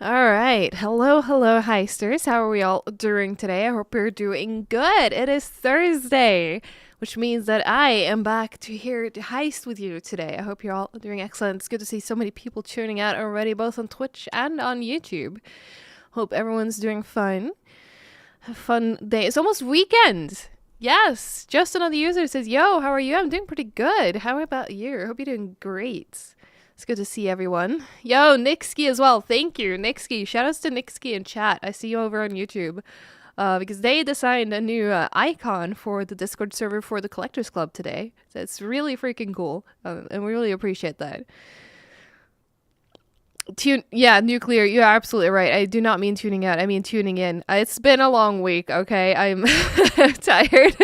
All right. Hello, Heisters. How are we all doing today? I hope you're doing good. It is Thursday, which means that I am back to here to heist with you today. I hope you're all doing excellent. It's good to see so many people tuning out already, both on Twitch and on YouTube. Hope everyone's doing fine. Have a fun day. It's almost weekend. Yes. Just another user says, Yo, how are you? I'm doing pretty good. How about you? I hope you're doing great. It's good to see everyone. Yo, Nixky as well. Thank you, Nixky. Shoutouts to Nixky in chat. I see you over on YouTube. Because they designed a new icon for the Discord server for the Collectors Club today. So it's really freaking cool. And we really appreciate that. Yeah, nuclear. You're absolutely right. I do not mean tuning out. I mean tuning in. It's been a long week, okay? I'm tired.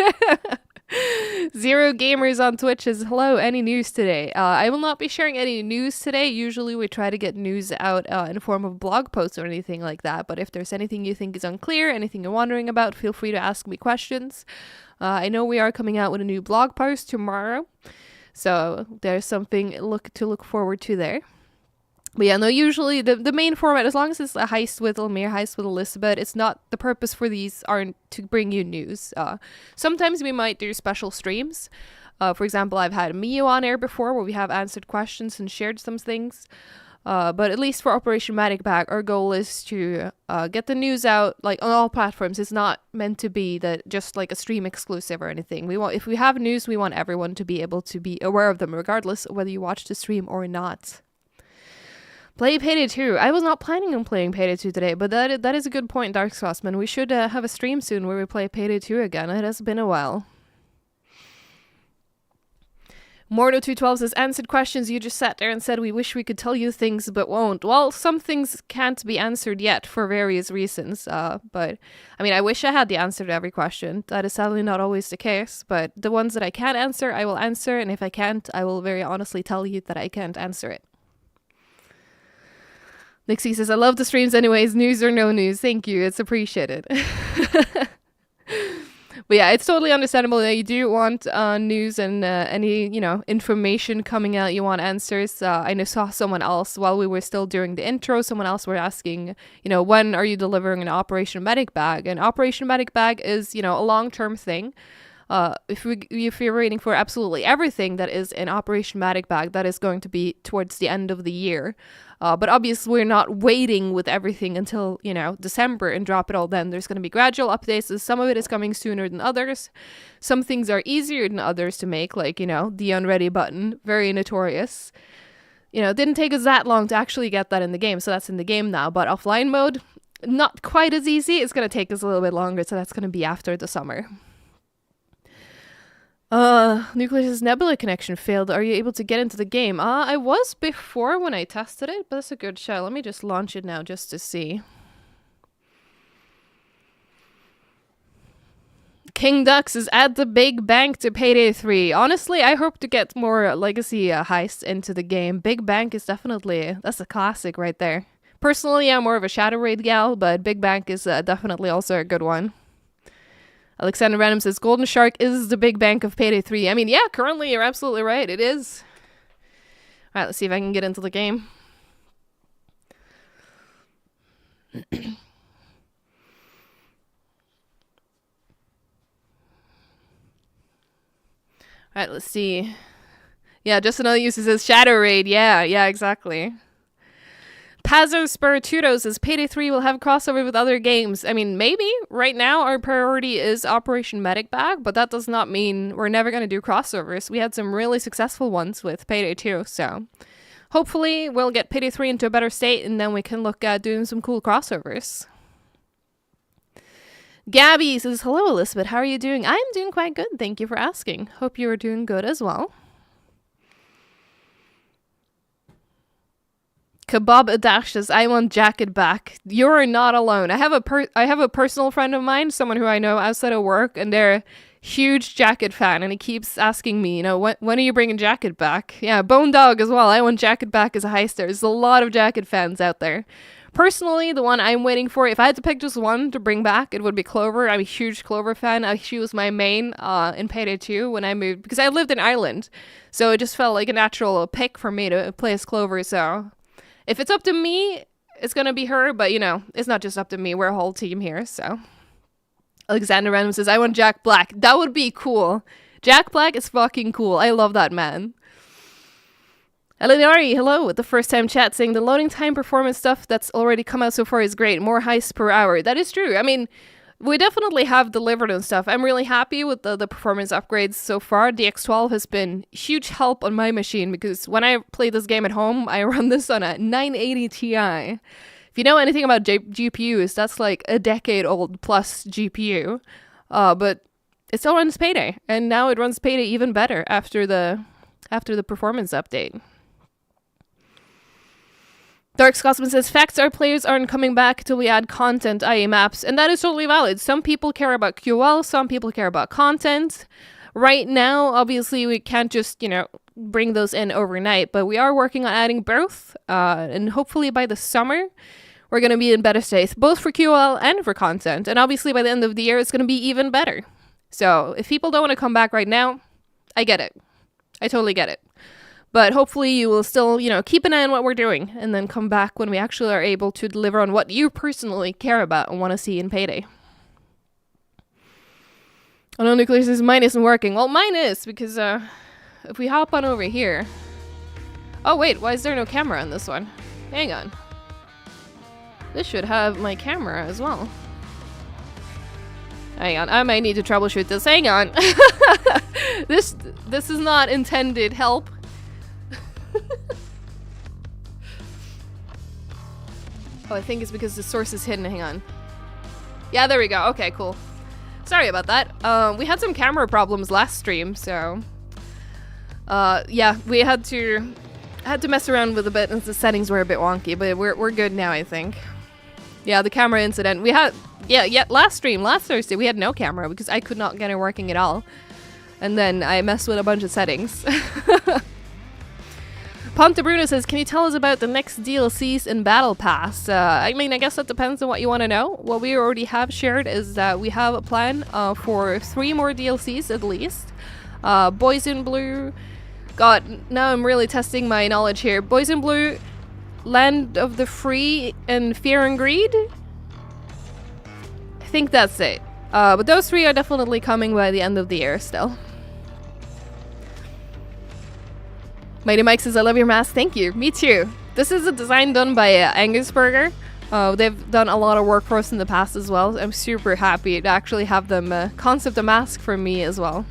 Zero Gamers on Twitch says, hello, any news today? I will not be sharing any news today. Usually we try to get news out in the form of blog posts or anything like that. But if there's anything you think is unclear, anything you're wondering about, feel free to ask me questions. I know we are coming out with a new blog post tomorrow. So there's something to look forward to there. But yeah, no, usually the main format, as long as it's a heist with Elmir, heist with Elisabeth, it's not, the purpose for these aren't to bring you news. Sometimes we might do special streams. For example, I've had Mio on air before where we have answered questions and shared some things. But at least for Operation Matic Bag, our goal is to get the news out like on all platforms. It's not meant to be that just like a stream exclusive or anything. If we have news, we want everyone to be able to be aware of them, regardless of whether you watch the stream or not. Play Payday 2. I was not planning on playing Payday 2 today, but that is a good point, Dark Scotsman. We should have a stream soon where we play Payday 2 again. It has been a while. Mordo212 says, answered questions. You just sat there and said we wish we could tell you things but won't. Well, some things can't be answered yet for various reasons. But, I mean, I wish I had the answer to every question. That is sadly not always the case. But the ones that I can answer, I will answer. And if I can't, I will very honestly tell you that I can't answer it. Nixie says, I love the streams anyways, news or no news. Thank you, it's appreciated. But yeah, it's totally understandable that you do want news and any, information coming out. You want answers. I saw someone else while we were still doing the intro, someone else were asking, when are you delivering an Operation Medic Bag? And Operation Medic Bag is, a long-term thing. If you're waiting for absolutely everything that is in Operation Matic Bag, that is going to be towards the end of the year. But obviously, we're not waiting with everything until, December and drop it all then. There's going to be gradual updates. Some of it is coming sooner than others. Some things are easier than others to make, like, the unready button. Very notorious. It didn't take us that long to actually get that in the game, so that's in the game now. But offline mode, not quite as easy. It's going to take us a little bit longer, so that's going to be after the summer. Nucleus's Nebula connection failed. Are you able to get into the game? I was before when I tested it, but that's a good show. Let me just launch it now just to see. King Dux is at the big bank to Payday 3. Honestly, I hope to get more legacy heists into the game. Big Bank is definitely, that's a classic right there. Personally, I'm more of a Shadow Raid gal, but Big Bank is definitely also a good one. Alexander Random says, Golden Shark is the big bank of Payday 3. I mean, yeah, currently you're absolutely right. It is. All right, let's see if I can get into the game. All right, let's see. Yeah, just another user says Shadow Raid. Yeah, exactly. Pazzo Spiritudo says Payday 3 will have crossover with other games. I mean, maybe. Right now, our priority is Operation Medic Bag, but that does not mean we're never going to do crossovers. We had some really successful ones with Payday 2, so hopefully we'll get Payday 3 into a better state, and then we can look at doing some cool crossovers. Gabby says, hello, Elisabeth. How are you doing? I'm doing quite good. Thank you for asking. Hope you are doing good as well. Kebab Adash says, I want jacket back. You're not alone. I have a personal friend of mine, someone who I know outside of work, and they're a huge jacket fan, and he keeps asking me, when are you bringing jacket back? Yeah, Bone Dog as well. I want jacket back as a heister. There's a lot of jacket fans out there. Personally, the one I'm waiting for, if I had to pick just one to bring back, it would be Clover. I'm a huge Clover fan. She was my main in Payday 2 when I moved, because I lived in Ireland, so it just felt like a natural pick for me to play as Clover, so if it's up to me, it's gonna be her, but you know, it's not just up to me. We're a whole team here, so. Alexander Random says, I want Jack Black. That would be cool. Jack Black is fucking cool. I love that man. Elinari, hello, with the first time chat saying the loading time performance stuff that's already come out so far is great. More heists per hour. That is true. I mean, we definitely have delivered on stuff. I'm really happy with the performance upgrades so far. The X12 has been huge help on my machine because when I play this game at home, I run this on a 980 Ti. If you know anything about GPUs, that's like a decade old plus GPU. But it still runs Payday, and now it runs Payday even better after the performance update. Dark Scotsman says, facts are players aren't coming back till we add content, i.e. maps, and that is totally valid. Some people care about QL, some people care about content. Right now, obviously, we can't just, bring those in overnight, but we are working on adding both, and hopefully by the summer, we're going to be in better state, both for QL and for content, and obviously by the end of the year, it's going to be even better. So, if people don't want to come back right now, I get it. I totally get it. But hopefully you will still, keep an eye on what we're doing and then come back when we actually are able to deliver on what you personally care about and want to see in Payday. Oh no, Nuclear says mine isn't working. Well, mine is because if we hop on over here. Oh wait, why is there no camera on this one? Hang on. This should have my camera as well. Hang on, I might need to troubleshoot this. Hang on. This is not intended help. Oh, I think it's because the source is hidden. Hang on. Yeah, there we go. Okay, cool. Sorry about that. We had some camera problems last stream, so yeah, we had to mess around with a bit, and the settings were a bit wonky, but we're good now, I think. Yeah, the camera incident. We had last stream, last Thursday, we had no camera because I could not get it working at all. And then I messed with a bunch of settings. Ponte Bruno says, can you tell us about the next DLCs in Battle Pass? I mean, I guess that depends on what you want to know. What we already have shared is that we have a plan for 3 more DLCs at least. Boys in Blue. God, now I'm really testing my knowledge here. Boys in Blue, Land of the Free, and Fear and Greed? I think that's it. But those 3 are definitely coming by the end of the year still. Mighty Mike says, I love your mask. Thank you. Me too. This is a design done by Angus Burger. They've done a lot of work for us in the past as well. I'm super happy to actually have them concept a mask for me as well.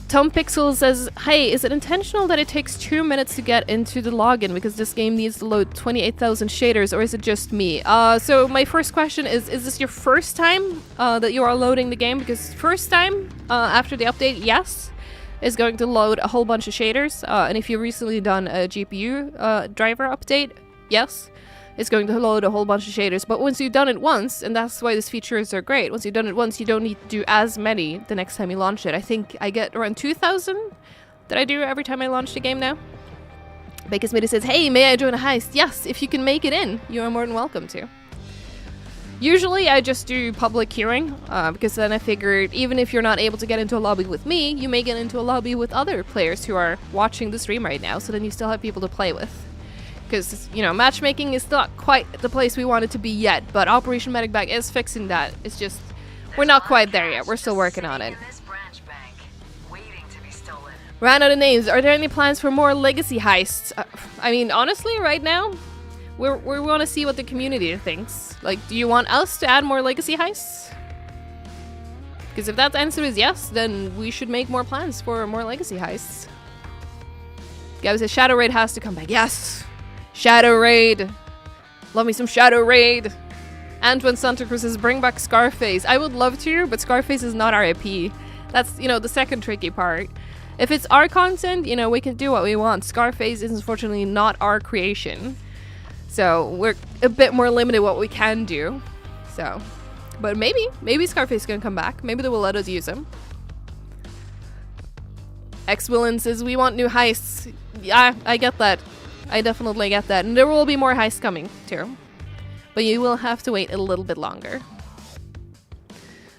Tom Pixel says, hey, is it intentional that it takes 2 minutes to get into the login because this game needs to load 28,000 shaders, or is it just me? So my first question is this your first time that you are loading the game? Because first time after the update, yes, is going to load a whole bunch of shaders. And if you've recently done a GPU driver update, yes, it's going to load a whole bunch of shaders. But once you've done it once, and that's why these features are great, once you've done it once, you don't need to do as many the next time you launch it. I think I get around 2,000 that I do every time I launch the game now. Bacon Smitty says, hey, may I join a heist? Yes, if you can make it in, you are more than welcome to. Usually I just do public queuing, because then I figured even if you're not able to get into a lobby with me, you may get into a lobby with other players who are watching the stream right now, so then you still have people to play with. Because, matchmaking is not quite the place we want it to be yet, but Operation Medic Bag is fixing that. It's just, we're not quite there yet. We're still working on it. Ran out of names. Are there any plans for more legacy heists? I mean, honestly, right now, we want to see what the community thinks. Like, do you want us to add more legacy heists? Because if that answer is yes, then we should make more plans for more legacy heists. Gabby says Shadow Raid has to come back. Yes! Shadow Raid! Love me some Shadow Raid! Antoine Santa Cruz says bring back Scarface. I would love to, but Scarface is not our IP. That's, the second tricky part. If it's our content, we can do what we want. Scarface is unfortunately not our creation. So we're a bit more limited what we can do. So, but maybe Scarface is gonna come back. Maybe they will let us use him. X-Villain says we want new heists. Yeah, I get that. I definitely get that. And there will be more heists coming too. But you will have to wait a little bit longer.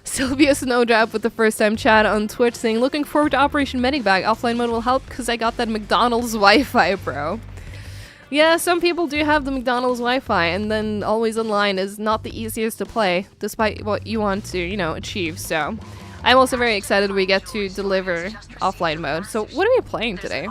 Sylvia Snowdrop with the first time chat on Twitch saying, looking forward to Operation Medic Bag. Offline mode will help because I got that McDonald's Wi-Fi, bro. Yeah, some people do have the McDonald's Wi-Fi, and then always online is not the easiest to play, despite what you want to, you know, achieve. So, I'm also very excited we get to deliver offline mode. So, what are we playing today?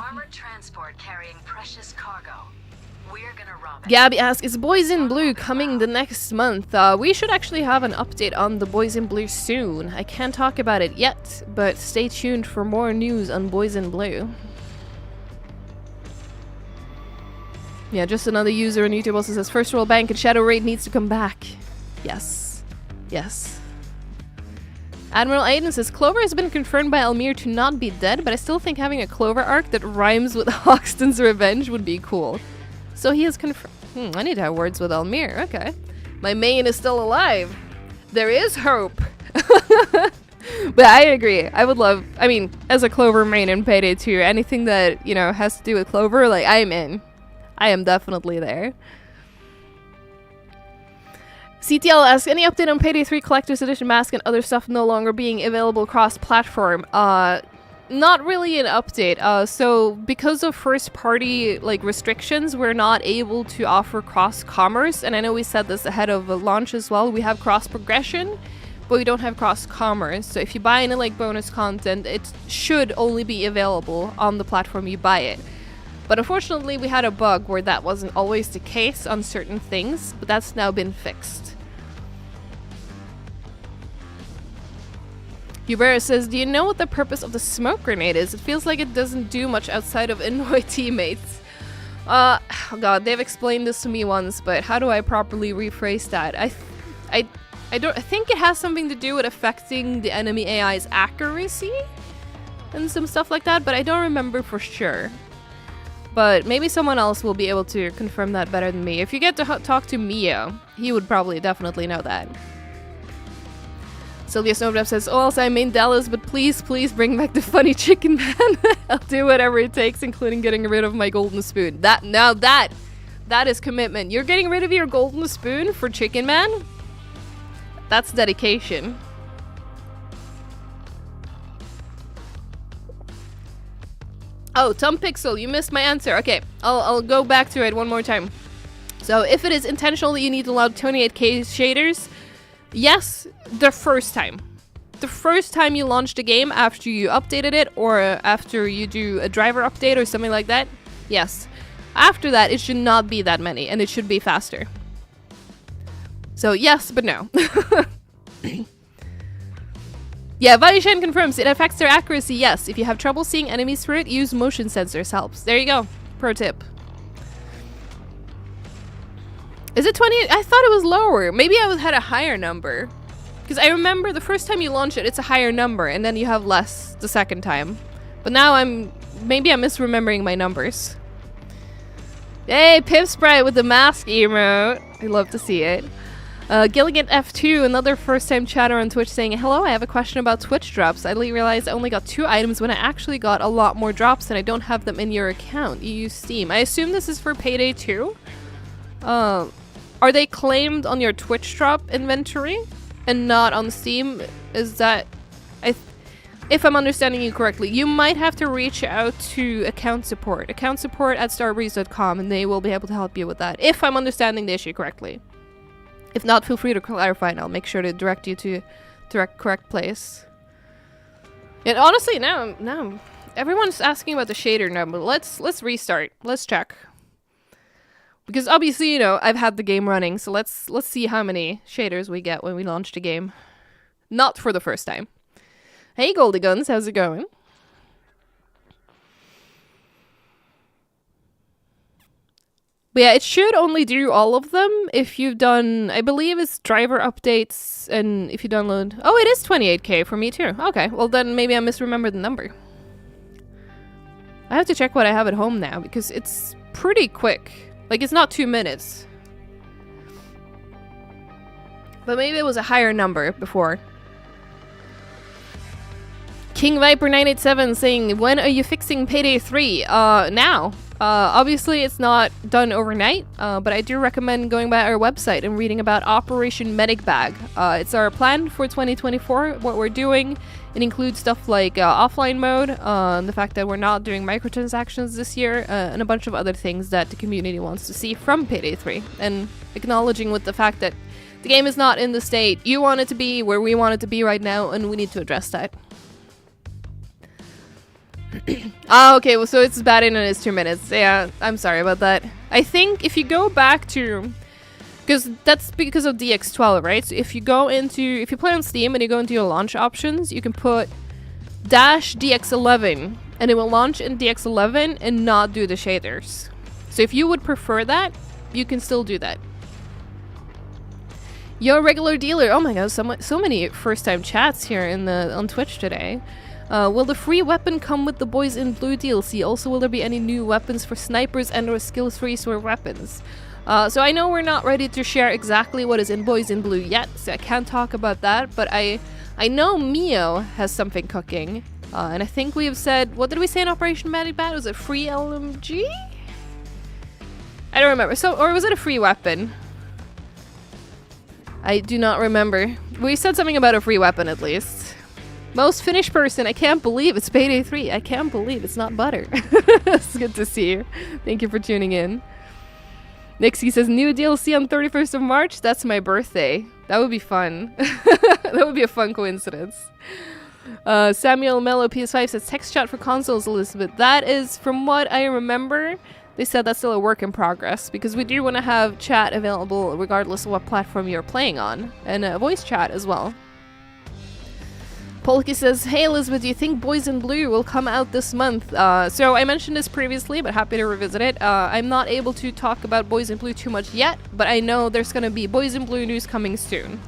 Gabby asks, is Boys in Blue coming the next month? We should actually have an update on the Boys in Blue soon. I can't talk about it yet, but stay tuned for more news on Boys in Blue. Yeah, just another user on YouTube also says, First World Bank and Shadow Raid needs to come back. Yes. Yes. Admiral Aiden says, Clover has been confirmed by Almir to not be dead, but I still think having a Clover arc that rhymes with Hoxton's Revenge would be cool. So he has confirmed. I need to have words with Almir. Okay. My main is still alive. There is hope. But I agree. I would love, I mean, as a Clover main in Payday 2, anything that, you know, has to do with Clover, like, I'm in. I am definitely there. CTL asks, any update on Payday 3 Collector's Edition Mask and other stuff no longer being available cross-platform? Not really an update. So because of first-party like restrictions, we're not able to offer cross-commerce. And I know we said this ahead of launch as well. We have cross-progression, but we don't have cross-commerce. So if you buy any like bonus content, it should only be available on the platform you buy it. But unfortunately, we had a bug where that wasn't always the case on certain things, but that's now been fixed. Hubert says, do you know what the purpose of the smoke grenade is? It feels like it doesn't do much outside of annoy teammates. Oh god, they've explained this to me once, but how do I properly rephrase that? I think it has something to do with affecting the enemy AI's accuracy and some stuff like that, but I don't remember for sure. But maybe someone else will be able to confirm that better than me. If you get to talk to Mio, he would probably definitely know that. Sylvia Snowdrop says, oh, also I main Dallas, but please bring back the funny chicken man. I'll do whatever it takes, including getting rid of my golden spoon. That is commitment. You're getting rid of your golden spoon for Chicken Man? That's dedication. Oh, Tom Pixel, you missed my answer. Okay, I'll go back to it one more time. So if it is intentional that you need to load 28k shaders, yes, the first time. The first time you launch the game after you updated it or after you do a driver update or something like that, yes. After that, it should not be that many and it should be faster. So yes, but no. Yeah, Valishan confirms it affects their accuracy, yes. If you have trouble seeing enemies through it, use motion sensors helps. There you go. Pro tip. Is it 20? I thought it was lower. Maybe I had a higher number. Because I remember the first time you launch it, it's a higher number, and then you have less the second time. But now maybe I'm misremembering my numbers. Hey, Pip Sprite with the mask emote. I love to see it. Gilligan F2, another first-time chatter on Twitch saying, hello, I have a question about Twitch drops. I realized I only got 2 items when I actually got a lot more drops and I don't have them in your account. You use Steam. I assume this is for Payday 2? Are they claimed on your Twitch drop inventory and not on Steam? Is that... if I'm understanding you correctly, you might have to reach out to account support at starbreeze.com, and they will be able to help you with that, if I'm understanding the issue correctly. If not, feel free to clarify and I'll make sure to direct you to the correct place. And honestly, now everyone's asking about the shader number. Let's restart. Let's check. Because obviously, you know, I've had the game running, so let's see how many shaders we get when we launch the game. Not for the first time. Hey Goldie Guns, how's it going? But yeah, it should only do all of them if you've done, I believe it's driver updates, and if you download... Oh, it is 28k for me too. Okay, well then maybe I misremembered the number. I have to check what I have at home now, because it's pretty quick. Like, it's not 2 minutes. But maybe it was a higher number before. King Viper 987 saying, when are you fixing Payday 3? Now. Obviously, it's not done overnight, but I do recommend going by our website and reading about Operation Medic Bag. It's our plan for 2024. What we're doing, it includes stuff like offline mode, the fact that we're not doing microtransactions this year, and a bunch of other things that the community wants to see from Payday 3. And acknowledging with the fact that the game is not in the state you want it to be, where we want it to be right now, and we need to address that. Okay, well, so it's bad internet is 2 minutes. Yeah, I'm sorry about that. I think if you go back to, because that's because of DX12, right? So if you play on Steam and you go into your launch options, you can put -DX11 and it will launch in DX11 and not do the shaders. So if you would prefer that, you can still do that. Yo, regular dealer. Oh my god, so many first-time chats here on Twitch today. Will the free weapon come with the Boys in Blue DLC? Also, will there be any new weapons for snipers and or skill-free sword weapons? So I know we're not ready to share exactly what is in Boys in Blue yet, so I can't talk about that, but I know Mio has something cooking. And I think we have said, what did we say in Operation Medic Bag? Was it free LMG? I don't remember. Or was it a free weapon? I do not remember. We said something about a free weapon at least. Most finished person. I can't believe it's Payday 3. I can't believe it's not butter. It's good to see you. Thank you for tuning in. Nixie says, new DLC on 31st of March? That's my birthday. That would be fun. That would be a fun coincidence. Samuel Mello PS5 says, text chat for consoles, Elisabeth. That is, from what I remember, they said that's still a work in progress, because we do want to have chat available regardless of what platform you're playing on, and voice chat as well. Polky says, hey Elisabeth, do you think Boys in Blue will come out this month? So I mentioned this previously, but happy to revisit it. I'm not able to talk about Boys in Blue too much yet, but I know there's going to be Boys in Blue news coming soon.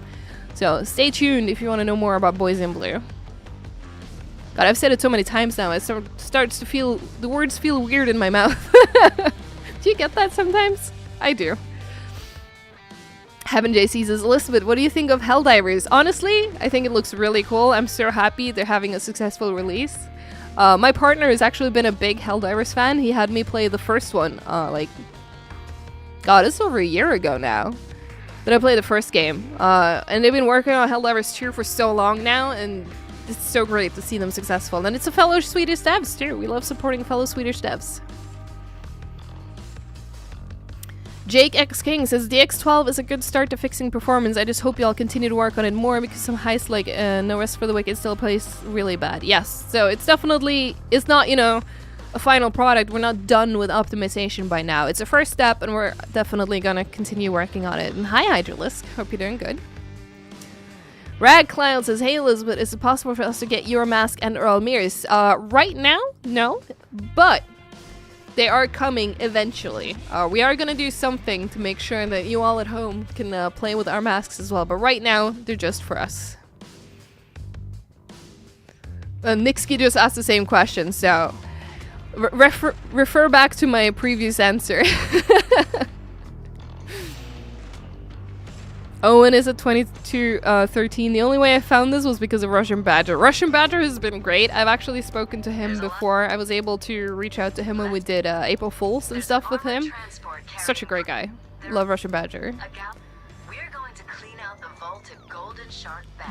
So stay tuned if you want to know more about Boys in Blue. God, I've said it so many times now, it starts to feel, the words feel weird in my mouth. Do you get that sometimes? I do. Heaven JC says, Elisabeth, what do you think of Helldivers? Honestly, I think it looks really cool. I'm so happy they're having a successful release. My partner has actually been a big Helldivers fan. He had me play the first one, God, it's over a year ago now that I played the first game. And they've been working on Helldivers 2 for so long now, and it's so great to see them successful. And it's a fellow Swedish devs too. We love supporting fellow Swedish devs. Jake X King says, DX12 is a good start to fixing performance. I just hope y'all continue to work on it more, because some heists like No Rest for the Wicked still plays really bad. Yes, so it's definitely, it's not, you know, a final product. We're not done with optimization by now. It's a first step, and we're definitely gonna continue working on it. And hi Hydralisk, hope you're doing good. Rad Cloud says, hey Elisabeth, is it possible for us to get your mask and Earl Mears? Right now, no, but they are coming eventually. We are gonna do something to make sure that you all at home can play with our masks as well, but right now, they're just for us. Nixky just asked the same question, so refer back to my previous answer. Owen is at 2213. The only way I found this was because of Russian Badger. Russian Badger has been great. I've actually spoken to him before. I was able to reach out to him when we did April Fools and stuff with him. Such a great guy. Love Russian Badger.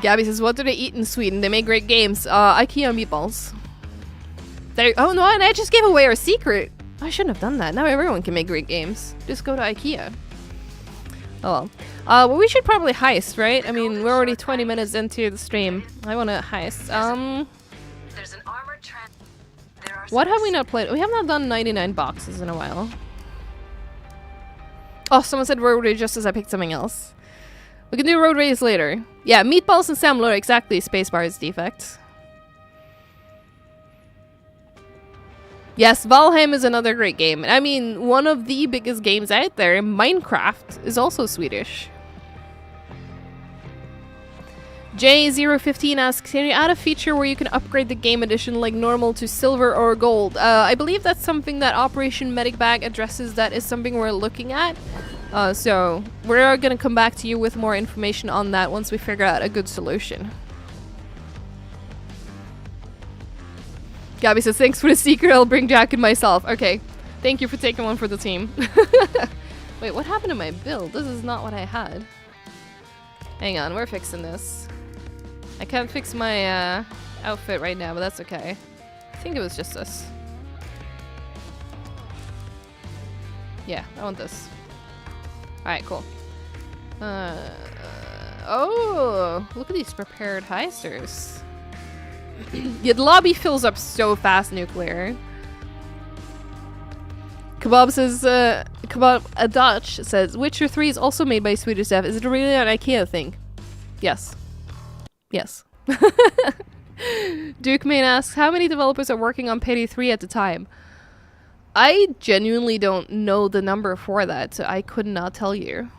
Gabby says, what do they eat in Sweden? They make great games. IKEA meatballs. Oh no, and I just gave away our secret. I shouldn't have done that. Now everyone can make great games. Just go to IKEA. Oh well. Well, we should probably heist, right? I mean, we're already 20 minutes into the stream. I want to heist. What have we not played? We have not done 99 boxes in a while. Oh, someone said road rage just as I picked something else. We can do road rage later. Yeah, meatballs and Sam Lord, exactly. Spacebar is defect. Yes, Valheim is another great game. I mean, one of the biggest games out there, Minecraft, is also Swedish. J015 asks, can you add a feature where you can upgrade the game edition like normal to silver or gold? I believe that's something that Operation Medic Bag addresses. That is something we're looking at. So we're going to come back to you with more information on that once we figure out a good solution. Gabby says, thanks for the secret, I'll bring Jack and myself. Okay. Thank you for taking one for the team. Wait, what happened to my build? This is not what I had. Hang on, we're fixing this. I can't fix my outfit right now, but that's okay. I think it was just this. Yeah, I want this. Alright, cool. Oh, look at these prepared heisters. Yeah, the lobby fills up so fast, Nuclear. Kebab says, Kebab a Dutch says, Witcher 3 is also made by Swedish dev. Is it really an IKEA thing? Yes. Yes. Duke Main asks, how many developers are working on Payday 3 at the time? I genuinely don't know the number for that, so I could not tell you.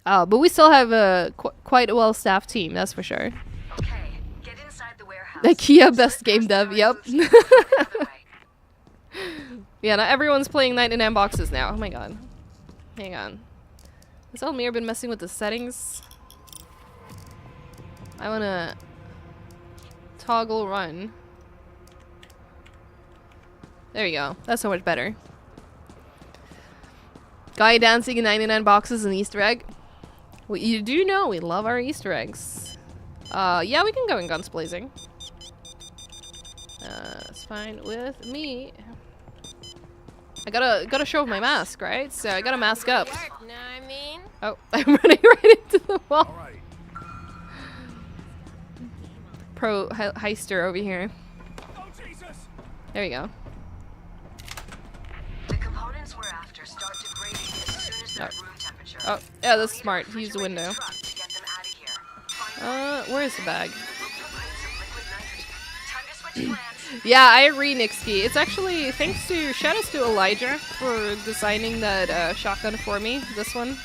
But we still have a quite a well-staffed team, that's for sure. Okay, get inside the warehouse. IKEA best game dev, yep. Yeah, not everyone's playing 99 boxes now. Oh my god. Hang on. Has Elmir been messing with the settings? I wanna toggle run. There you go. That's so much better. Guy dancing in 99 boxes and Easter egg. Well, you do know we love our Easter eggs. Yeah, we can go in guns blazing. It's fine with me. I gotta show my mask, right? So I gotta mask up. Oh, I'm running right into the wall. Pro heister over here. There we go. The components we're after start degrading as soon as they're room temperature. Oh, yeah, that's smart. Use the window. Where is the bag? Yeah, I agree, Nixky. It's actually thanks to shoutouts to Elijah for designing that shotgun for me. This one,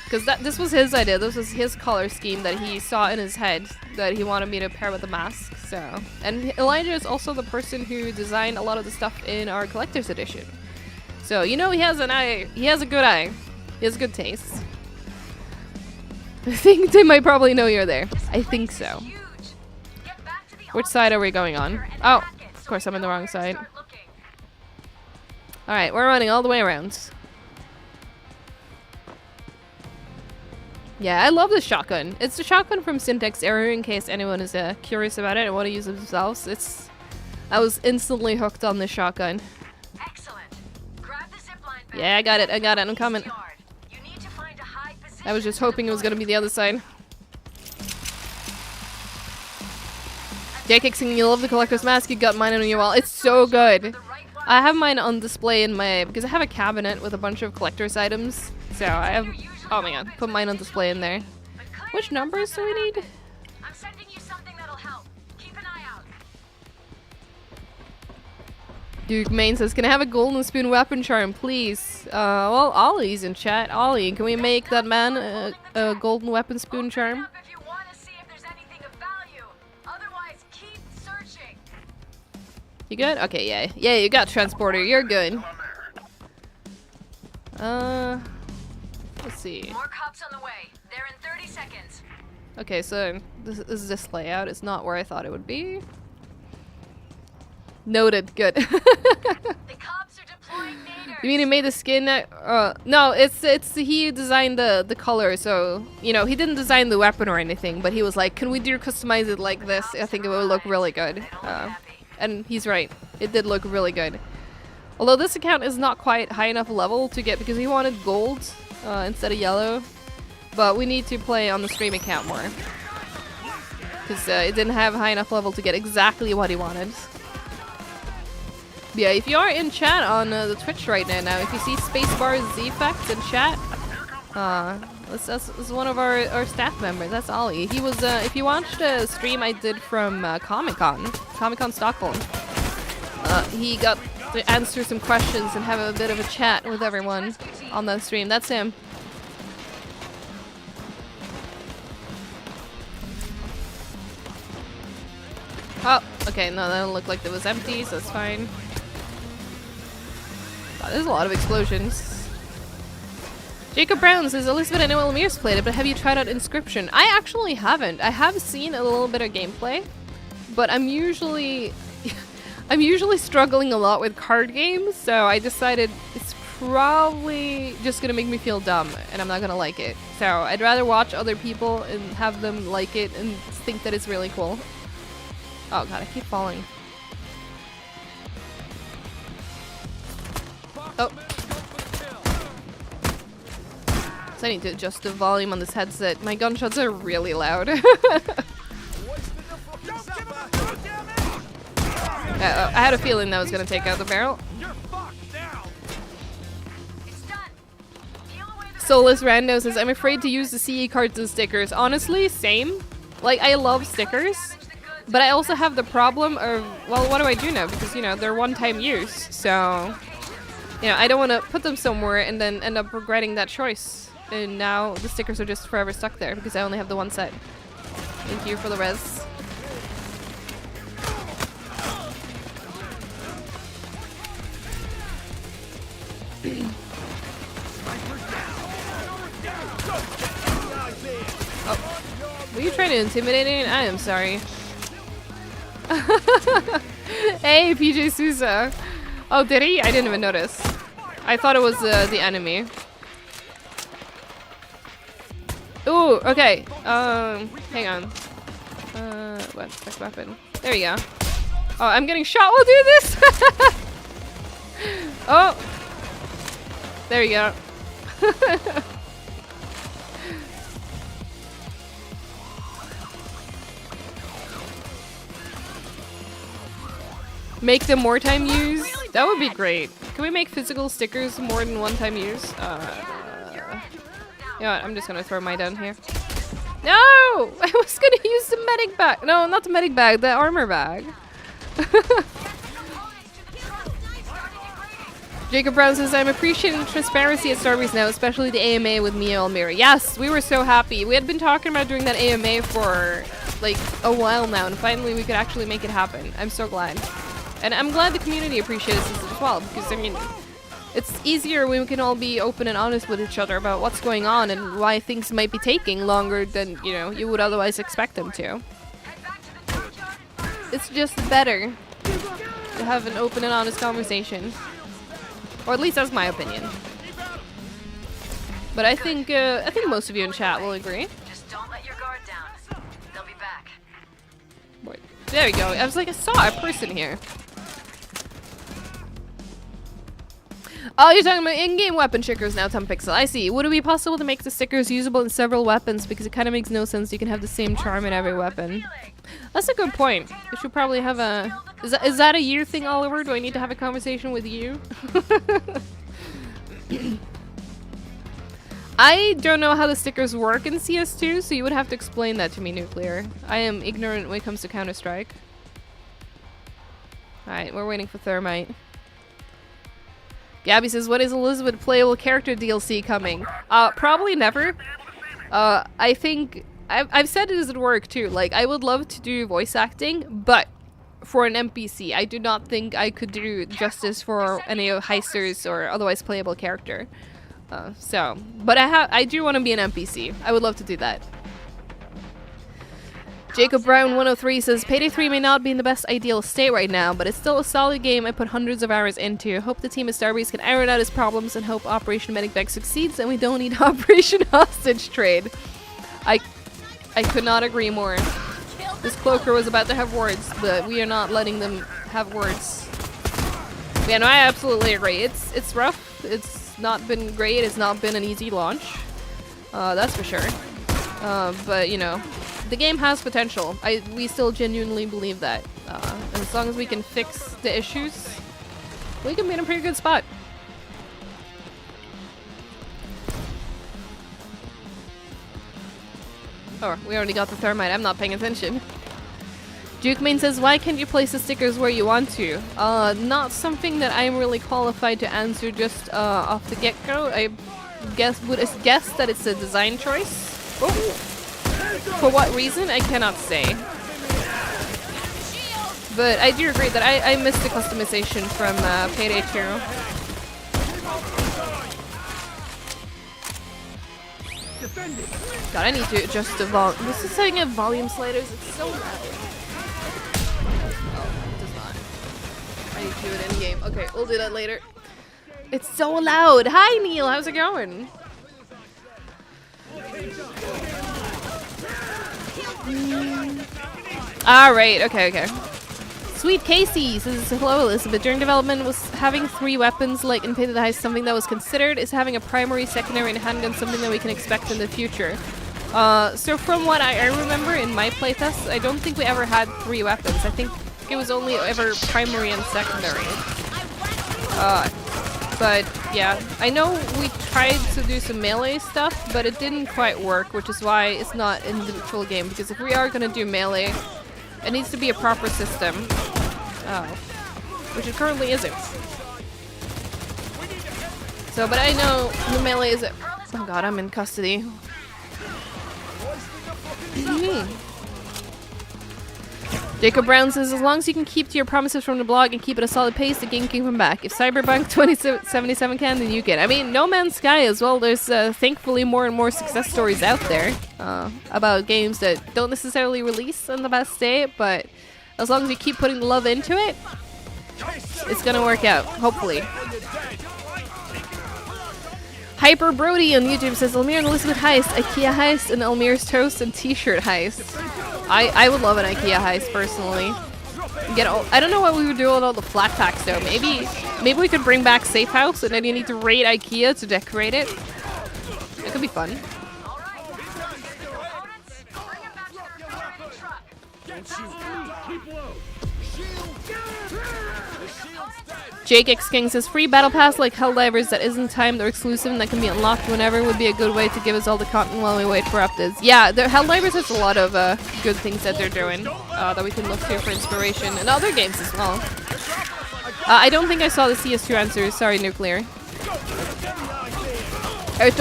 because this was his idea. This was his color scheme that he saw in his head that he wanted me to pair with the mask. So, and Elijah is also the person who designed a lot of the stuff in our collector's edition. So you know he has an eye. He has a good eye. He has good taste. I think they might probably know you're there. I think so. Which side are we going on? Oh, of course I'm in the wrong side. Alright, we're running all the way around. Yeah, I love this shotgun. It's the shotgun from Syntax Error in case anyone is curious about it and want to use it themselves. I was instantly hooked on this shotgun. Yeah, I got it, I'm coming. I was just hoping it was gonna be the other side. J-Kixing, you love the collector's mask, you got mine on your wall. It's so good. I have mine on display in my, because I have a cabinet with a bunch of collector's items. So I have, oh my god, put mine on display in there. Which numbers do we need? I'm sending you something that'll help. Keep an eye out. Duke Main says, can I have a golden spoon weapon charm, please? Well, Ollie's in chat. Ollie, can we make that man a golden weapon spoon charm? You good? Okay, yeah. Yeah, you got transporter. You're good. Let's see. More cops on the way. They're in 30 seconds. Okay, so this is this layout. It's not where I thought it would be. Noted. Good. The cops are deploying naders. You mean he made the skin? No, it's he designed the color. So you know he didn't design the weapon or anything, but he was like, "Can we customize it like this? I think it would look really good." And he's right. It did look really good. Although this account is not quite high enough level to get because he wanted gold instead of yellow. But we need to play on the stream account more. Because it didn't have high enough level to get exactly what he wanted. But yeah, if you are in chat on the Twitch right now, if you see spacebar Z-Facts in chat, that's one of our staff members. That's Ollie. He was, if you watched a stream I did from Comic-Con Stockholm, he got to answer some questions and have a bit of a chat with everyone on that stream. That's him. Oh, okay, no, that looked like it was empty, so it's fine. God, there's a lot of explosions. Jacob Brown says, Elisabeth, I know Elmir's played it, but have you tried out Inscription? I actually haven't. I have seen a little bit of gameplay, but I'm usually... I'm usually struggling a lot with card games, so I decided it's probably just gonna make me feel dumb, and I'm not gonna like it. So I'd rather watch other people and have them like it and think that it's really cool. Oh god, I keep falling. Oh. So I need to adjust the volume on this headset. My gunshots are really loud. I had a feeling that was gonna take out the barrel. Soulless Rando says, I'm afraid to use the CE cards and stickers. Honestly, same. Like, I love stickers, but I also have the problem of, well, what do I do now? Because, you know, they're one-time use, so, you know, I don't want to put them somewhere and then end up regretting that choice. And now the stickers are just forever stuck there because I only have the one set. Thank you for the res. Oh. Were you trying to intimidate me? I am sorry. Hey, PJ Sousa. Oh, did he? I didn't even notice. I thought it was the enemy. Ooh, okay. Hang on. What's weapon? There you go. Oh, I'm getting shot while doing this? Oh! There you go. Make them more time use? That would be great. Can we make physical stickers more than one time use? You know what, I'm just gonna throw my down here. No! I was gonna use the medic bag. No, not the medic bag, the armor bag. Jacob Brown says, I'm appreciating the transparency at Starbreeze now, especially the AMA with Mia Almira. Yes, we were so happy. We had been talking about doing that AMA for like a while now, and finally we could actually make it happen. I'm so glad. And I'm glad the community appreciates this as well, because I mean, it's easier when we can all be open and honest with each other about what's going on and why things might be taking longer than, you know, you would otherwise expect them to. It's just better to have an open and honest conversation. Or at least that's my opinion. But I think most of you in chat will agree. Just don't let your guard down. They'll be back. Wait, there we go. I was like, I saw a person here. Oh, you're talking about in-game weapon stickers now, Tom Pixel. I see. Would it be possible to make the stickers usable in several weapons? Because it kind of makes no sense. You can have the same charm in every weapon. That's a good point. We should probably have a... Is that a you thing, Oliver? Do I need to have a conversation with you? I don't know how the stickers work in CS2, so you would have to explain that to me, Nuclear. I am ignorant when it comes to Counter-Strike. Alright, we're waiting for Thermite. Gabby says, what is Elisabeth playable character DLC coming? Probably never. I think... I've said it doesn't work too. Like, I would love to do voice acting, but for an NPC. I do not think I could do justice for any heisters or otherwise playable character. But I do want to be an NPC. I would love to do that. Jacob Brown 103 says, Payday 3 may not be in the best ideal state right now, but it's still a solid game I put hundreds of hours into. Hope the team at Starbreeze can iron out its problems and hope Operation Medic Bag succeeds and we don't need Operation Hostage Trade. I could not agree more. This cloaker was about to have words, but we are not letting them have words. Yeah, no, I absolutely agree. It's rough. It's not been great. It's not been an easy launch. That's for sure. But, you know, the game has potential. We still genuinely believe that. And as long as we can fix the issues, we can be in a pretty good spot. Oh, we already got the Thermite. I'm not paying attention. Duke Main says, why can't you place the stickers where you want to? Not something that I'm really qualified to answer just off the get-go. I would guess that it's a design choice. Oh. For what reason, I cannot say. But I do agree that I missed the customization from Payday 2. God, I need to adjust the volume. This is setting up volume sliders. It's so loud. Oh, it does not. need to do it in game. Okay, we'll do that later. It's so loud. Hi, Neil. How's it going? Alright, okay. Sweet Casey says, hello Elizabeth. During development, was having 3 weapons like in Payday the Heist something that was considered? Is having a primary, secondary, and handgun something that we can expect in the future? So from what I remember in my playtest, I don't think we ever had 3 weapons. I think it was only ever primary and secondary. But yeah, I know we tried to do some melee stuff, but it didn't quite work, which is why it's not in the full game. Because if we are gonna do melee, it needs to be a proper system. Which it currently isn't. So, but I know the melee is. Oh god, I'm in custody. Jacob Brown says, as long as you can keep to your promises from the blog and keep it a solid pace, the game can come back. If Cyberpunk 2077 can, then you can. I mean, No Man's Sky as well. There's thankfully more and more success stories out there about games that don't necessarily release on the best day, but as long as you keep putting the love into it, it's gonna work out, hopefully. Hyper Brody on YouTube says, Elmire and Elisabeth Heist, IKEA Heist, and Elmire's Toast and T-shirt Heist. I would love an IKEA Heist, personally. I don't know what we would do with all the flat packs, though. Maybe we could bring back Safe House, and then you need to raid IKEA to decorate it. It could be fun. Jake X King says, free battle pass like Helldivers that isn't timed or exclusive and that can be unlocked whenever would be a good way to give us all the content while we wait for updates. Yeah, Helldivers has a lot of good things that they're doing that we can look to for inspiration, and other games as well. I don't think I saw the CS2 answers. Sorry, Nuclear.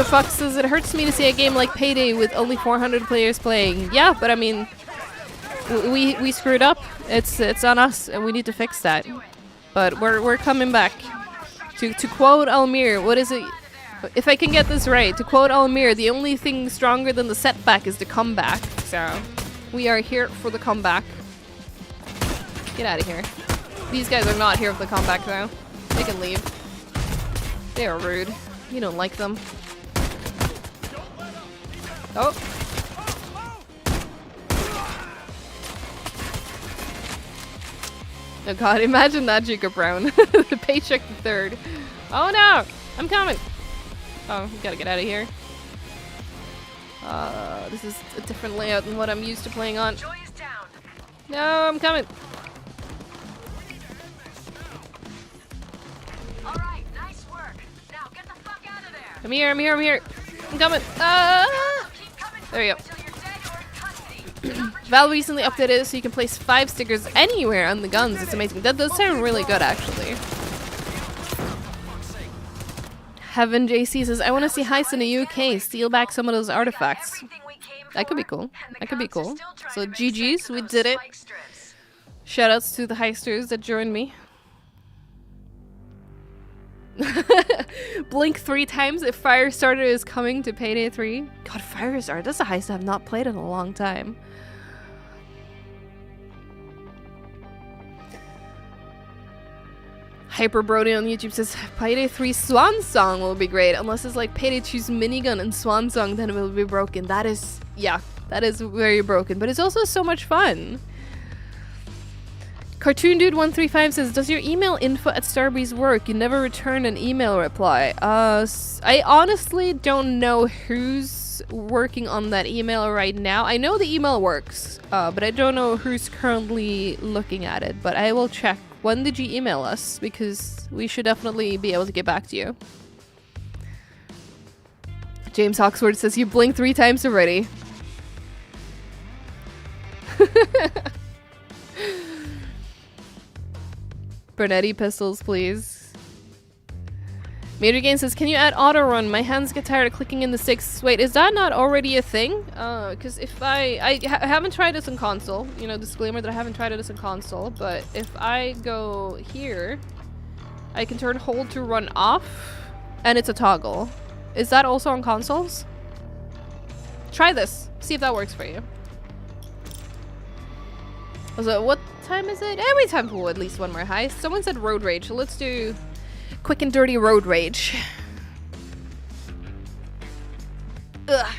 Fox says, it hurts me to see a game like Payday with only 400 players playing. Yeah, but I mean, we screwed up. It's on us, and we need to fix that. But we're coming back. To quote Elmire, what is it? If I can get this right, to quote Elmire, the only thing stronger than the setback is the comeback. So we are here for the comeback. Get out of here. These guys are not here for the comeback though. They can leave. They are rude. You don't like them. Oh. Oh god, imagine that, Jacob Brown. The paycheck the third. Oh no! I'm coming! Oh, we gotta get out of here. This is a different layout than what I'm used to playing on. No, I'm coming! Alright, nice work. Now get the fuck out of there. I'm here! I'm coming! There you go. Valve recently updated it so you can place 5 stickers anywhere on the guns. It's amazing. That does sound really good, actually. Heaven JC says, I want to see Heist in the UK. Steal back some of those artifacts. That could be cool. That could be cool. So GG's, we did it. Shoutouts to the heisters that joined me. Blink 3 times if Firestarter is coming to Payday 3. God, Firestarter, that's a heist I've not played in a long time. Hyper Brody on YouTube says, Payday 3 Swan Song will be great. Unless it's like Payday 2's minigun and Swan Song, then it will be broken. That is, yeah, that is very broken. But it's also so much fun. Cartoon Dude 135 says, does your email info@Starbreeze work? You never return an email reply. I honestly don't know who's working on that email right now. I know the email works, but I don't know who's currently looking at it. But I will check. When did you email us? Because we should definitely be able to get back to you. James Hawksworth says, you blinked 3 times already. Bernetti pistols, please. Major Gain says, can you add auto run? My hands get tired of clicking in the sticks. Wait, is that not already a thing? Because if I haven't tried this on console. You know, disclaimer that I haven't tried this on console. But if I go here, I can turn hold to run off, and it's a toggle. Is that also on consoles? Try this. See if that works for you. Also, time is it? We time for at least one more heist. Someone said road rage, so let's do quick and dirty road rage. Ugh.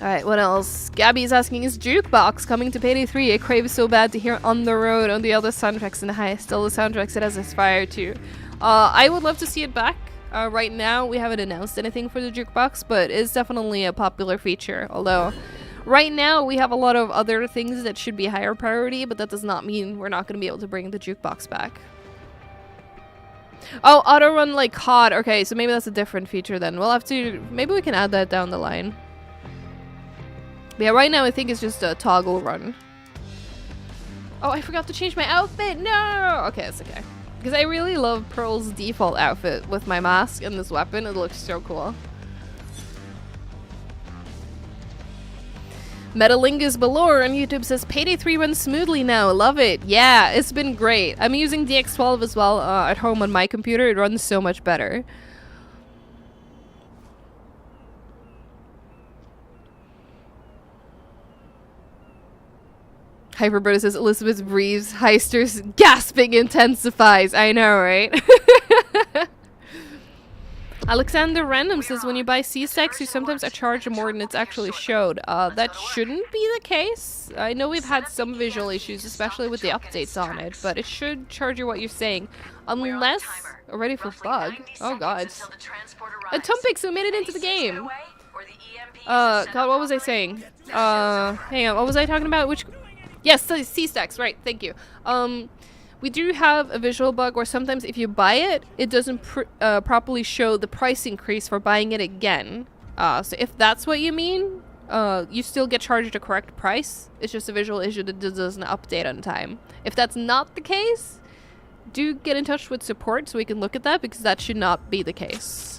Alright, what else? Gabby's asking, is Jukebox coming to Payday 3? I crave so bad to hear On the Road on the other soundtracks in the Heist. Still the soundtracks it has aspired to. I would love to see it back. Right now, we haven't announced anything for the Jukebox, but it's definitely a popular feature. Although, right now, we have a lot of other things that should be higher priority, but that does not mean we're not going to be able to bring the Jukebox back. Oh, auto run like COD. Okay, so maybe that's a different feature then. We'll have to... Maybe we can add that down the line. But yeah, right now I think it's just a toggle run. Oh, I forgot to change my outfit! No! Okay, it's okay. Because I really love Pearl's default outfit with my mask and this weapon. It looks so cool. Metalingus Balor on YouTube says, Payday 3 runs smoothly now. Love it. Yeah, it's been great. I'm using DX12 as well at home on my computer. It runs so much better. Hyperbird says, Elisabeth breathes, Heister's gasping intensifies. I know, right? Alexander Random says, when you buy C-Stacks, you sometimes are charged more than it's actually showed. That shouldn't be the case. I know we've had some visual issues, especially with the updates on it, but it should charge you what you're saying. Unless... Ready for bug? Oh god. A Tumpix who made it into the game! God, what was I saying? Hang on, what was I talking about? Which... Yes, C-Stacks, right, thank you. We do have a visual bug where sometimes if you buy it, it doesn't properly show the price increase for buying it again. So if that's what you mean, you still get charged the correct price. It's just a visual issue that doesn't update on time. If that's not the case, do get in touch with support so we can look at that, because that should not be the case.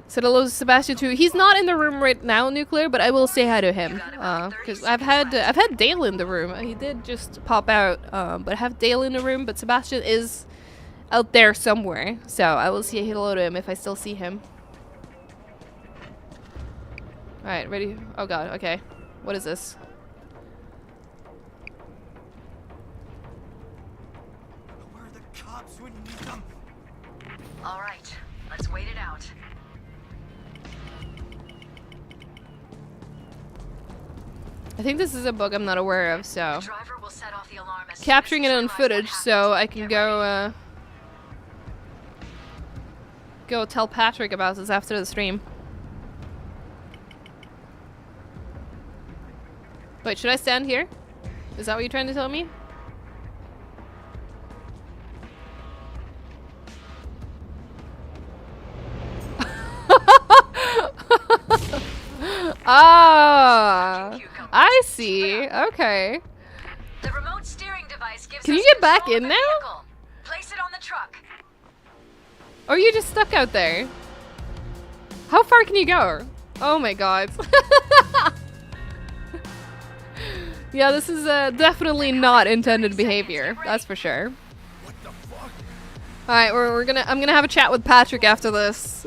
Said hello to Sebastian too. He's not in the room right now, Nuclear, but I will say hi to him. Because I've had Dale in the room. He did just pop out, but I have Dale in the room, but Sebastian is out there somewhere. So I will say hello to him if I still see him. Alright, ready? Oh god, okay. What is this? Where are the cops when you need them? Alright, let's wait it out. I think this is a bug I'm not aware of, so... Capturing it on footage so I can go, go tell Patrick about this after the stream. Wait, should I stand here? Is that what you're trying to tell me? Ah, I see. Okay. The remote steering device gives Can you get back in now? Place it on the truck. Or are you just stuck out there? How far can you go? Oh my god. Yeah, this is definitely not intended behavior. That's for sure. Alright, I'm gonna have a chat with Patrick after this.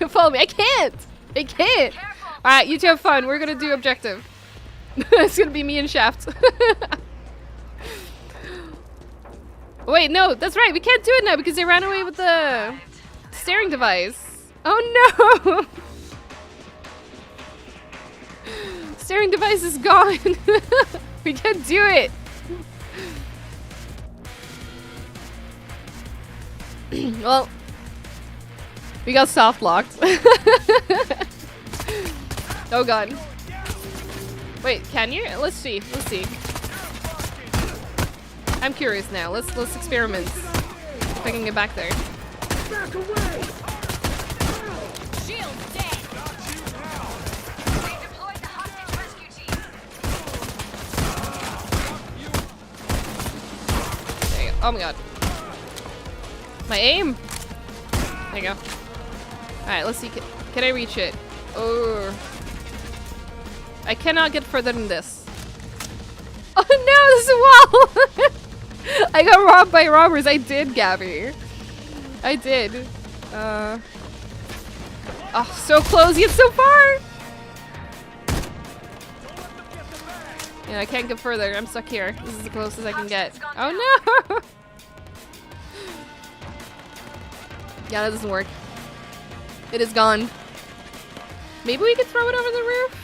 Follow me. I can't! Alright, you two have fun. We're gonna do objective. It's gonna be me and Shaft. Wait, no, that's right. We can't do it now because they ran away with the steering device. Oh no! Steering device is gone. We can't do it. Well, we got soft locked. Oh god. Wait, can you? Let's see. Let's see. I'm curious now. Let's experiment. If I can get back there. Back away. Shield dead. They deployed the hostage rescue team. There you go. Oh my god. My aim. There you go. Alright, let's see. Can I reach it? Oh. I cannot get further than this. Oh no, this wall! I got robbed by robbers. I did, Gabby. I did. Oh, so close, yet so far! Yeah, I can't go further. I'm stuck here. This is the closest I can get. Oh no! Yeah, that doesn't work. It is gone. Maybe we could throw it over the roof?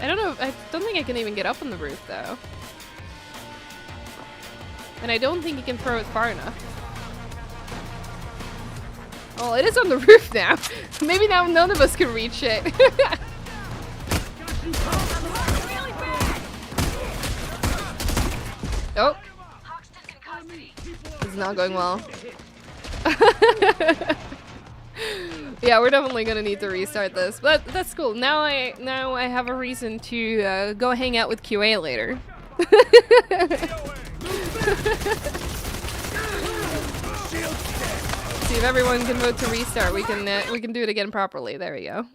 I don't know. I don't think I can even get up on the roof though. And I don't think you can throw it far enough. Oh, it is on the roof now. Maybe now none of us can reach it. Oh. This is not going well. Yeah, we're definitely gonna need to restart this, but that's cool. Now I have a reason to go hang out with QA later. See if everyone can vote to restart. We can do it again properly. There we go.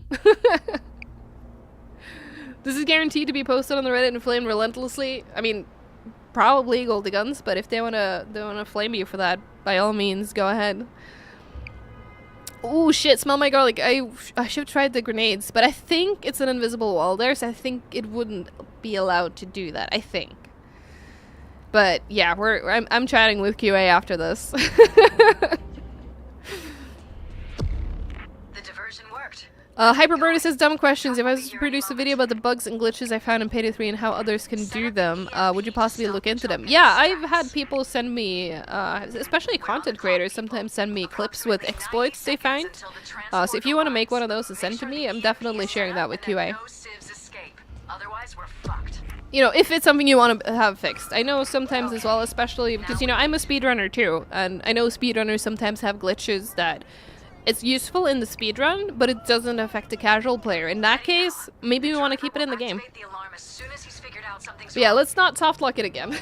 This is guaranteed to be posted on the Reddit and flamed relentlessly. I mean, probably Goldie Guns, but if they wanna flame you for that, by all means, go ahead. Oh shit! Smell my garlic. I should have tried the grenades, but I think it's an invisible wall there, so I think it wouldn't be allowed to do that. I think. But yeah, I'm chatting with QA after this. The diversion worked. Hyperberta says dumb questions. If I was to produce a video about the bugs and glitches I found in Payday 3 and how others can do them, would you possibly look into them? Yeah, I've had people send me, especially content creators, sometimes send me clips with exploits they find. So if you want to make one of those and send to me, I'm definitely sharing that with QA. You know, if it's something you want to have fixed. I know sometimes as well, especially because, you know, I'm a speedrunner too, and I know speedrunners sometimes have glitches that it's useful in the speedrun, but it doesn't affect the casual player. In that case, maybe we want to keep it in the game. But yeah, let's not soft lock it again.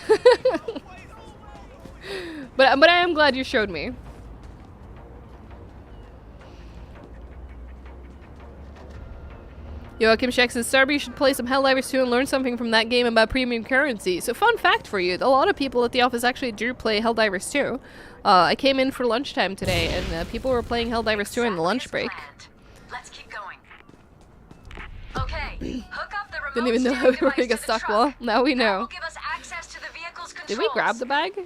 But I am glad you showed me. Joachim Sheck says, Starby, you should play some Helldivers 2 and learn something from that game about premium currency. So fun fact for you, a lot of people at the office actually do play Helldivers 2. I came in for lunchtime today, and people were playing Helldivers 2 in the lunch break. Let's keep going. Okay, hook up the remote. Didn't even know how we were going to stock wall. Now we know. Give us access to the vehicle's controls. Did we grab the bag?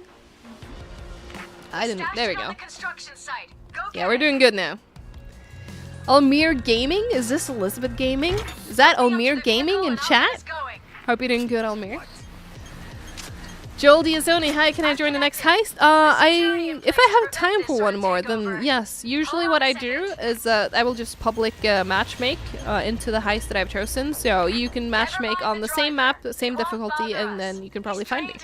I didn't. There we go. The construction site. Go Yeah, we're doing good now. Almir Gaming? Is this Elisabeth Gaming? Is that Almir Gaming in chat? Hope you're doing good, Almir. Joel Diazoni, hi, can I join the next heist? If I have time for one more, then yes. Usually what I do is I will just public matchmake into the heist that I've chosen. So you can matchmake on the same map, the same difficulty, and then you can probably find me.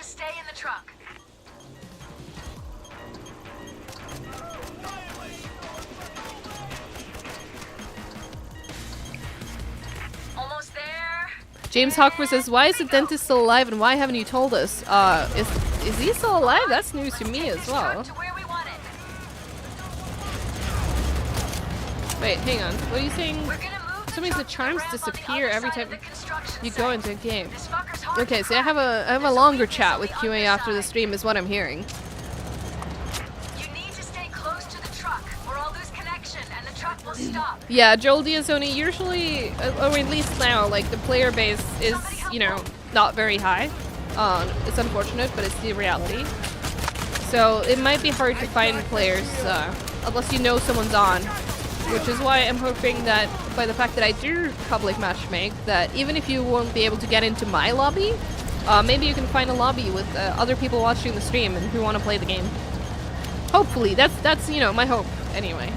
Almost there. James Hawkworth says, why is the dentist still alive and why haven't you told us? Is he still alive? That's news to me as well. Wait, hang on. What are you saying? That means the charms disappear every time you go into a game. Okay, so I have a longer chat with QA after the stream is what I'm hearing. You need to stay close to the truck or I'll lose connection and the truck will stop. Yeah, Joel Diazoni, usually, or at least now, like, the player base is, you know, not very high. It's unfortunate, but it's the reality. So it might be hard to find players unless you know someone's on. Which is why I'm hoping that by the fact that I do public matchmake, that even if you won't be able to get into my lobby, maybe you can find a lobby with other people watching the stream and who want to play the game. Hopefully, that's you know, my hope anyway.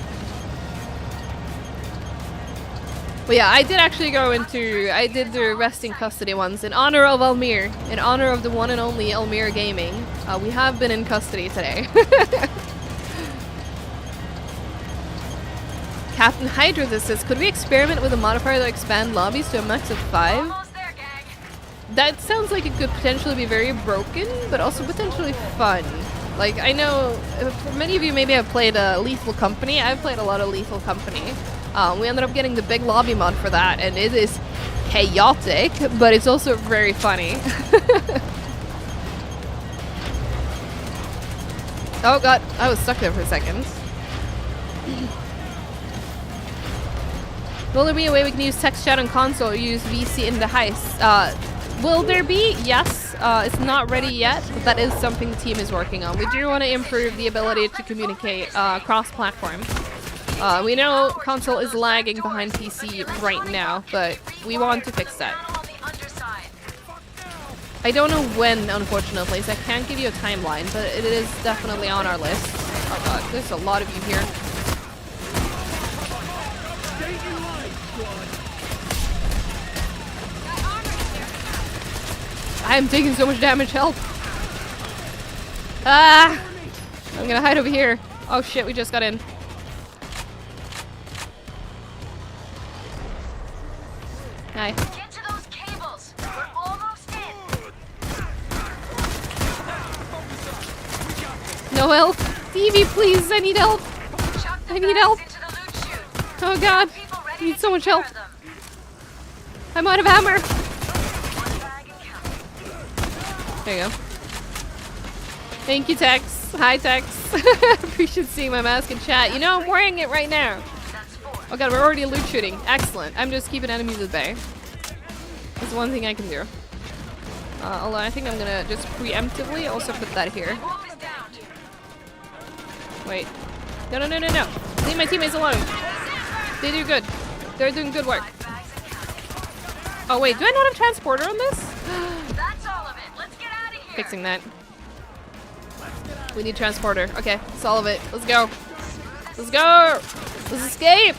But yeah, I did actually I did the arrest in custody ones in honor of Almir, in honor of the one and only Almir Gaming. We have been in custody today. Captain Hydra this says, could we experiment with a modifier that expand lobbies to a max of 5? There, gang. That sounds like it could potentially be very broken, but also potentially fun. Like, I know, for many of you maybe have played Lethal Company. I've played a lot of Lethal Company. We ended up getting the big lobby mod for that, and it is chaotic, but it's also very funny. Oh god, I was stuck there for a second. Will there be a way we can use text chat on console or use VC in the heist? Will there be? Yes. It's not ready yet, but that is something the team is working on. We do want to improve the ability to communicate cross-platform. We know console is lagging behind PC right now, but we want to fix that. I don't know when, unfortunately, so I can't give you a timeline, but it is definitely on our list. Oh god, there's a lot of you here. I am taking so much damage, help! Ah! I'm gonna hide over here. Oh shit, we just got in. Hi. Get to those cables. We're almost in. No help! Stevie, please, I need help! I need help! Oh god, I need so much help! I'm out of hammer! There you go. Thank you, Tex. Hi, Tex. Appreciate seeing my mask in chat. You know, I'm wearing it right now. Oh god, we're already loot shooting. Excellent. I'm just keeping enemies at bay. That's one thing I can do. Although I think I'm gonna just preemptively also put that here. Wait. No, no, no, no, no. Leave my teammates alone. They do good. They're doing good work. Oh wait, do I not have transporter on this? That's all of it. Let's get out of here. Fixing that. We need transporter. Okay, that's all of it. Let's go. Let's go. Let's escape.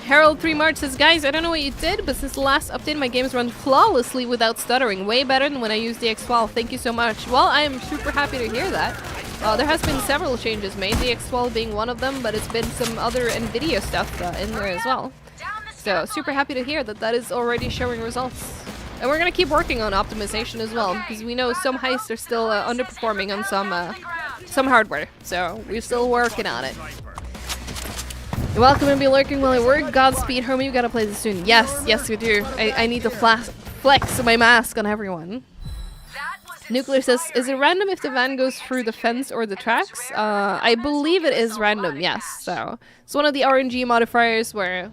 Harold 3 March says, guys, I don't know what you did, but since the last update, my games run flawlessly without stuttering. Way better than when I used the X12. Thank you so much. Well, I am super happy to hear that. There has been several changes made, the X12 being one of them, but it's been some other NVIDIA stuff in there as well. So, super happy to hear that that is already showing results. And we're going to keep working on optimization as well, because we know some heists are still underperforming on some hardware. So, we're still working on it. You're welcome to be lurking while I work. Godspeed, homie. You gotta play this soon. Yes, yes, we do. I need to flex my mask on everyone. Nuclear says, is it random if the van goes through the fence or the tracks? I believe it is random, yes. So it's one of the RNG modifiers where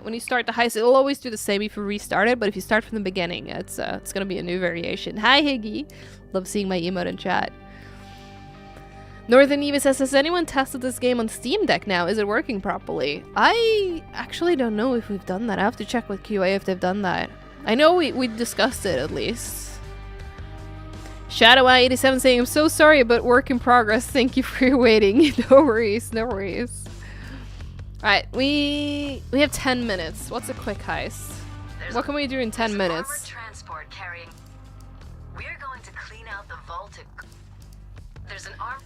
when you start the heist, it'll always do the same if you restart it, but if you start from the beginning, it's gonna be a new variation. Hi, Higgy. Love seeing my emote in chat. Northern Eva says, has anyone tested this game on Steam Deck now? Is it working properly? I actually don't know if we've done that. I have to check with QA if they've done that. I know we discussed it at least. ShadowEye87 saying, I'm so sorry, but work in progress. Thank you for your waiting. No worries, no worries. Alright, we have 10 minutes. What's a quick heist? What can we do in 10 minutes? Transport carrying. We're going to clean out the vault. There's an arm.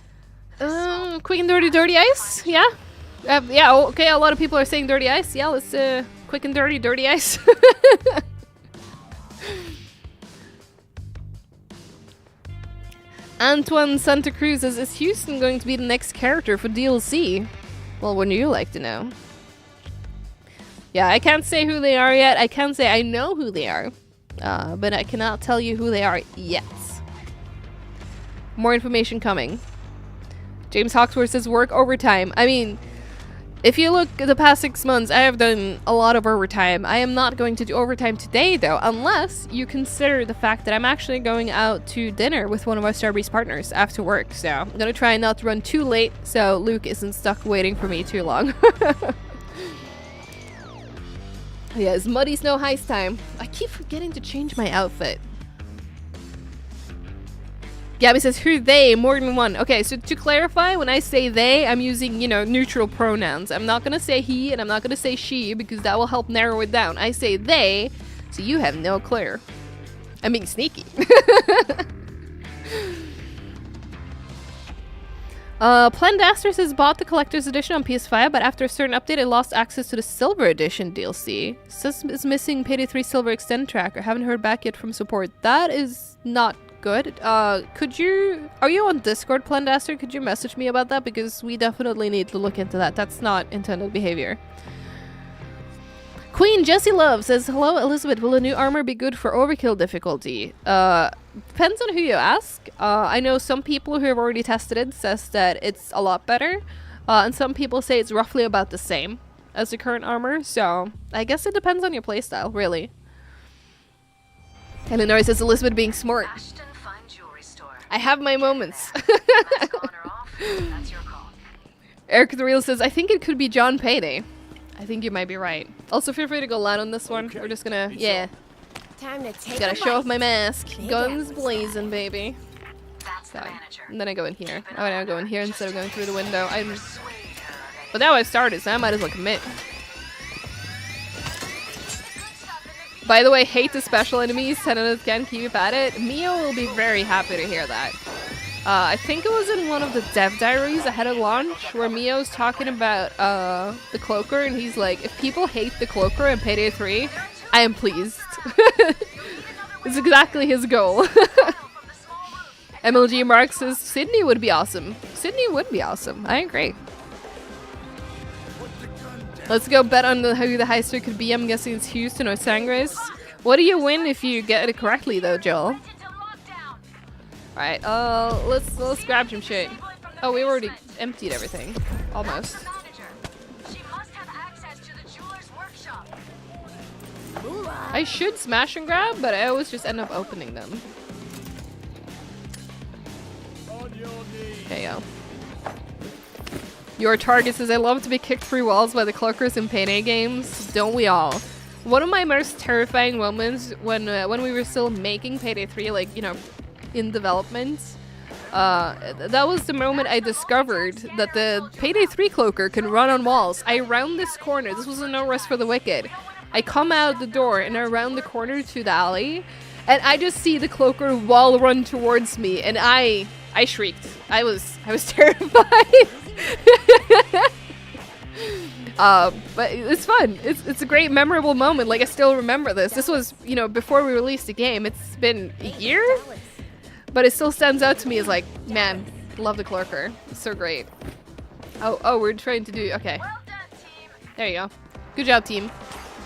Quick and dirty ice? Yeah? Yeah, okay, a lot of people are saying dirty ice. Yeah, let's, quick and dirty ice. Antoine Santa Cruz says, is Houston going to be the next character for DLC? Well, wouldn't you like to know? Yeah, I can't say who they are yet. I can say I know who they are. But I cannot tell you who they are yet. More information coming. James Hawksworth says work overtime. I mean, if you look at the past 6 months, I have done a lot of overtime. I am not going to do overtime today, though, unless you consider the fact that I'm actually going out to dinner with one of our Starbreeze partners after work. So I'm going to try not to run too late so Luke isn't stuck waiting for me too long. Yeah, it's muddy snow heist time. I keep forgetting to change my outfit. Gabby says, who they? More than one. Okay, so to clarify, when I say they, I'm using, you know, neutral pronouns. I'm not gonna say he and I'm not gonna say she because that will help narrow it down. I say they, so you have no clue. I'm being sneaky. Plandaster says, bought the collector's edition on PS5, but after a certain update, it lost access to the silver edition DLC. Says it's missing Payday 3 silver extend tracker. Haven't heard back yet from support. That is not good. Are you on Discord, Plandaster? Could you message me about that? Because we definitely need to look into that. That's not intended behavior. Queen Jessie Love says, hello, Elisabeth. Will the new armor be good for overkill difficulty? Depends on who you ask. I know some people who have already tested it says that it's a lot better. And some people say it's roughly about the same as the current armor, so I guess it depends on your playstyle, really. And Lenore says Elizabeth being smart. Ashton Fine Jewelry Store. I have my moments. Mask on or off, that's your call. Eric the Real says, I think it could be John Payday. I think you might be right. Also, feel free to go loud on this one. We're just gonna, yeah. Time to take Gotta a show off bite. my mask. Big Guns apples. blazing, baby. That's the Sorry. manager. And then I go in here. Oh, now I go in here instead of going through the window. Persuade her of But now I've started, so I might as well commit. By the way, hate the special enemies. 10 out of 10, keep at it. Mio will be very happy to hear that. I think it was in one of the dev diaries ahead of launch where Mio's talking about the cloaker, and he's like, if people hate the cloaker in Payday 3, I am pleased. It's exactly his goal. MLG Mark says Sydney would be awesome. Sydney would be awesome. I agree. Let's go bet on who the heister could be. I'm guessing it's Houston or Sangres. What do you win if you get it correctly, though, Joel? Alright, let's grab some shit. Oh, we already emptied everything. Almost. I should smash and grab, but I always just end up opening them. Okay, yo. Your target says, I love to be kicked through walls by the cloakers in Payday games. Don't we all? One of my most terrifying moments when we were still making Payday 3, like, you know, in development, that was the moment I discovered that the Payday 3 cloaker can run on walls. I round this corner. This was a No Rest for the Wicked. I come out the door and I round the corner to the alley, and I just see the cloaker wall run towards me, and I shrieked. I was terrified. But it's fun. It's a great memorable moment. Like, I still remember this. This was, you know, before we released the game. It's been a year, but it still stands out to me as like, man, love the cloaker. It's so great. Oh, we're trying to do, okay. Well done, team. There you go. Good job, team.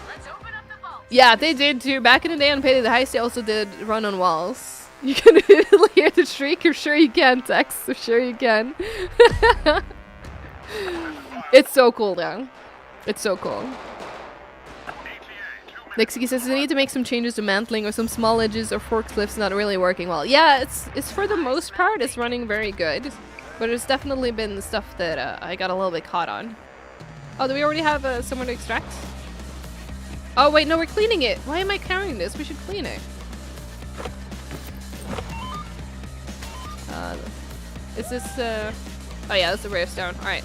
Let's open up the vault. Yeah, they did too. Back in the day on Payday the Heist, they also did run on walls. You can hear the shriek. I'm sure you can, Tex. I'm sure you can. It's so cool, though. It's so cool. Nixie says, I need to make some changes to mantling, or some small edges or forklifts not really working well. Yeah, it's for the most part, it's running very good. But there's definitely been the stuff that I got a little bit caught on. Oh, do we already have somewhere to extract? Oh, wait, no, we're cleaning it. Why am I carrying this? We should clean it. Is this, oh yeah, that's the Bravestone. Alright.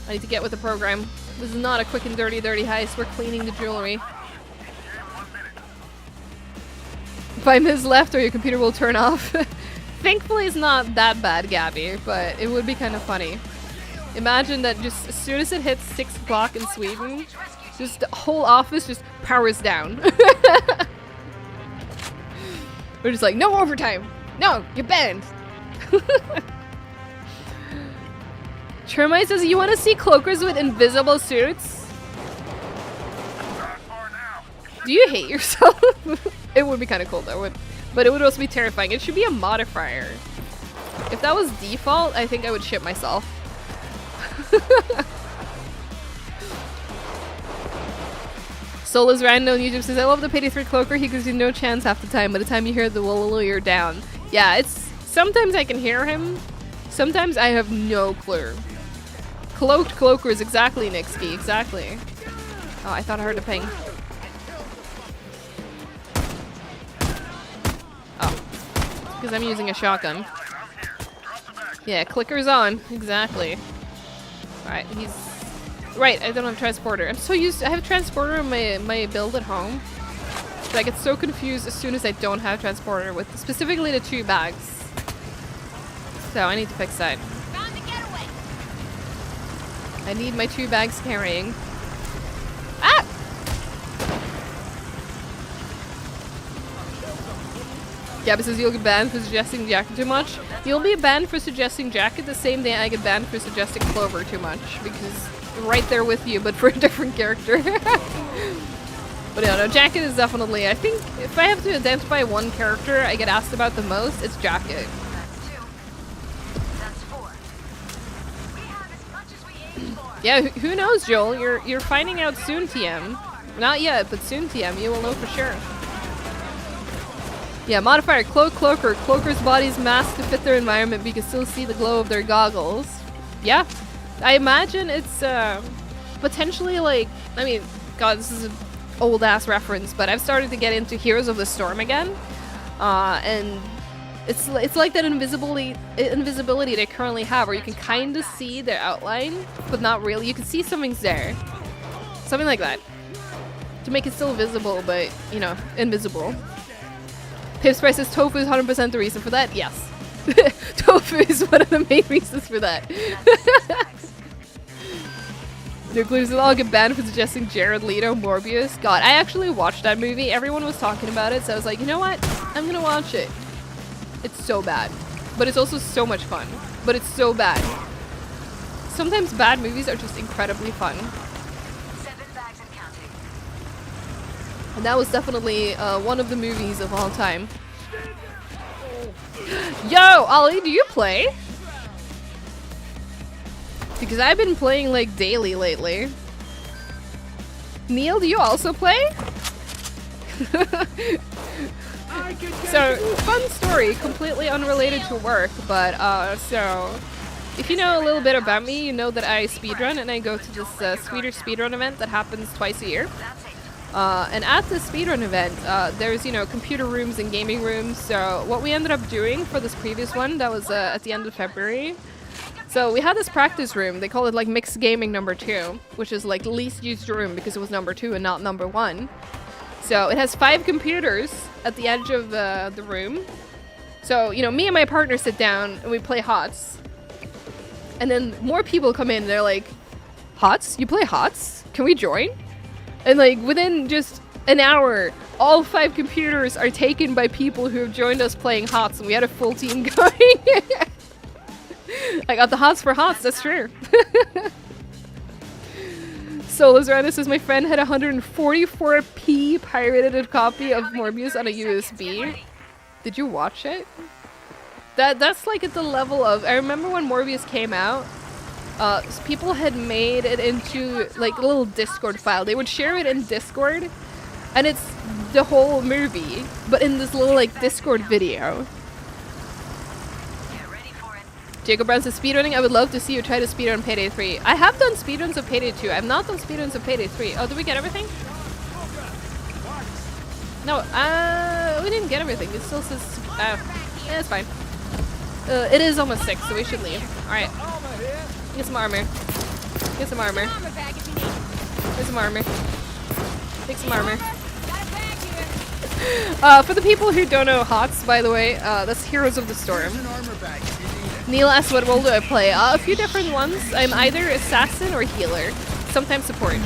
I need to get with the program. This is not a quick and dirty heist. We're cleaning the jewelry. If I miss left, or your computer will turn off. Thankfully, it's not that bad, Gabby, but it would be kind of funny. Imagine that just as soon as it hits 6 o'clock in Sweden, just the whole office just powers down. We're just like, no overtime. No, you're banned. Termite says, you want to see cloakers with invisible suits? Do you hate yourself? It would be kind of cool though, but it would also be terrifying. It should be a modifier. If that was default, I think I would shit myself. Sola's random on YouTube says, I love the Payday 3 cloaker. He gives you no chance half the time. By the time you hear the wall, you're down. Yeah, it's sometimes I can hear him. Sometimes I have no clue. Cloaked cloakers, exactly, Nixky, exactly. Oh, I thought I heard a ping. Oh, because I'm using a shotgun. Yeah, clicker's on, exactly. Alright, he's... Right, I don't have transporter. I'm so used to... I have transporter in my build at home. But I get so confused as soon as I don't have transporter with specifically the 2 bags. So I need to fix that. I need my 2 bags carrying. Ah! Gabby says you'll get banned for suggesting jacket too much. You'll be banned for suggesting jacket the same day I get banned for suggesting clover too much, because right there with you, but for a different character. But yeah, no, jacket is definitely, I think if I have to identify one character I get asked about the most, it's jacket. That's 2. That's 4. We have as much Yeah, who knows, Joel? You're finding out soon, TM. Not yet, but soon, TM. You will know for sure. Yeah, modifier cloaker. Cloaker's body's masked to fit their environment, but you can still see the glow of their goggles. Yeah, I imagine it's potentially like, I mean, God, this is an old ass reference, but I've started to get into Heroes of the Storm again, and it's like that invisibility they currently have, where you can kind of see their outline, but not really. You can see something's there, something like that, to make it still visible, but you know, invisible. Pips Price says tofu is 100% the reason for that. Yes. Tofu is one of the main reasons for that. Nucleus will all get banned for suggesting Jared Leto Morbius. God, I actually watched that movie. Everyone was talking about it, so I was like, you know what? I'm gonna watch it. It's so bad. But it's also so much fun. But it's so bad. Sometimes bad movies are just incredibly fun. 7 bags and counting. And that was definitely one of the movies of all time. Yo, Ollie, do you play? Because I've been playing like daily lately. Neil, do you also play? So, fun story, completely unrelated to work, but so if you know a little bit about me, you know that I speedrun, and I go to this Swedish speedrun event that happens twice a year. And at the speedrun event, there's, you know, computer rooms and gaming rooms. So what we ended up doing for this previous one, that was at the end of February. So we had this practice room. They call it like mixed gaming number 2, which is like the least used room because it was number 2 and not number 1. So it has 5 computers at the edge of the room. So, you know, me and my partner sit down and we play HOTS. And then more people come in and they're like, HOTS? You play HOTS? Can we join? And like within just an hour, all 5 computers are taken by people who have joined us playing HOTS, and we had a full team going. I got the HOTS for HOTS, that's true. So Lizarana says my friend had a 144p pirated copy of Morbius on a USB. Did you watch it? That's like at the level of, I remember when Morbius came out, people had made it into like a little Discord file. They would share it in Discord, and it's the whole movie, but in this little like Discord video. Jacob Brown says speedrunning. I would love to see you try to speedrun Payday 3. I have done speedruns of Payday 2. I have not done speedruns of Payday 3. Oh, did we get everything? No, we didn't get everything. It still says, yeah, it's fine. It is almost 6, so we should leave. Alright. Get some armor. Get some armor. Get some armor. Take some armor. For the people who don't know HOTS, by the way, that's Heroes of the Storm. Neil asks what role do I play? A few different ones. I'm either assassin or healer. Sometimes support.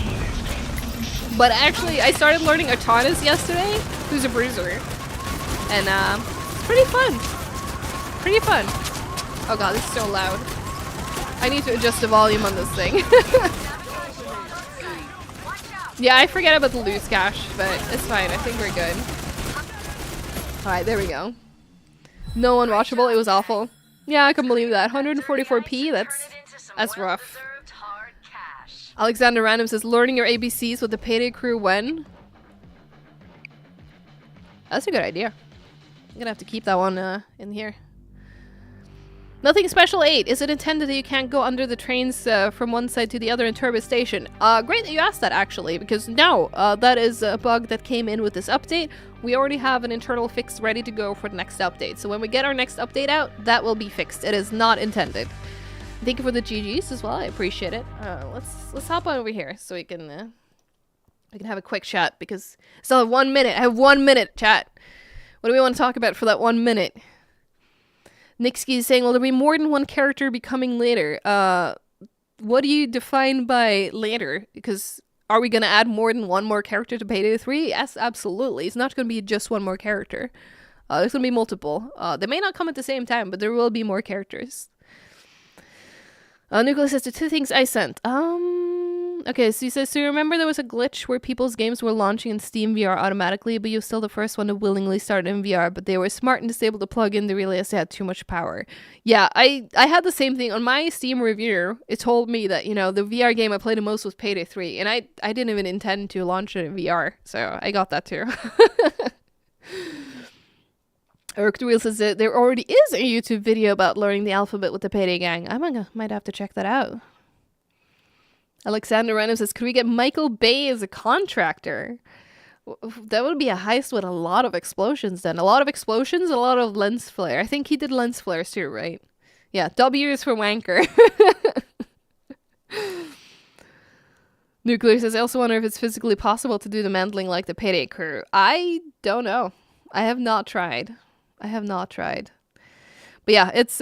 But actually, I started learning Atanas yesterday, who's a bruiser. And it's pretty fun. Pretty fun. Oh god, this is so loud. I need to adjust the volume on this thing. Yeah, I forget about the loose cache, but it's fine. I think we're good. Alright, there we go. No unwatchable. It was awful. Yeah, I can believe that. 144p, that's rough. Alexander Random says, learning your ABCs with the Payday crew when? That's a good idea. I'm gonna have to keep that one in here. Nothing special 8. Is it intended that you can't go under the trains from one side to the other in Turbo Station? Great that you asked that, actually, because no, that is a bug that came in with this update. We already have an internal fix ready to go for the next update. So when we get our next update out, that will be fixed. It is not intended. Thank you for the GGs as well. I appreciate it. Let's hop on over here so we can have a quick chat, because I still have 1 minute. I have 1 minute, chat. What do we want to talk about for that 1 minute? Nixky is saying, will there be more than one character becoming later? What do you define by later? Because are we going to add more than one more character to Payday 3? Yes, absolutely. It's not going to be just one more character. There's going to be multiple. They may not come at the same time, but there will be more characters. Nicholas says the 2 things I sent. Okay, so he says, so you remember there was a glitch where people's games were launching in Steam VR automatically, but you were still the first one to willingly start in VR, but they were smart and disabled to plug in, they realized they had too much power. Yeah, I had the same thing. On my Steam review, it told me that, you know, the VR game I played the most was Payday 3, and I didn't even intend to launch it in VR, so I got that too. Eric the Wheel says that there already is a YouTube video about learning the alphabet with the Payday gang. Might have to check that out. Alexander Reno says, could we get Michael Bay as a contractor? That would be a heist with a lot of explosions then. A lot of explosions, a lot of lens flare. I think he did lens flares too, right? Yeah, W is for wanker. Nuclear says, I also wonder if it's physically possible to do the mantling like the Payday crew. I don't know. I have not tried. But yeah, it's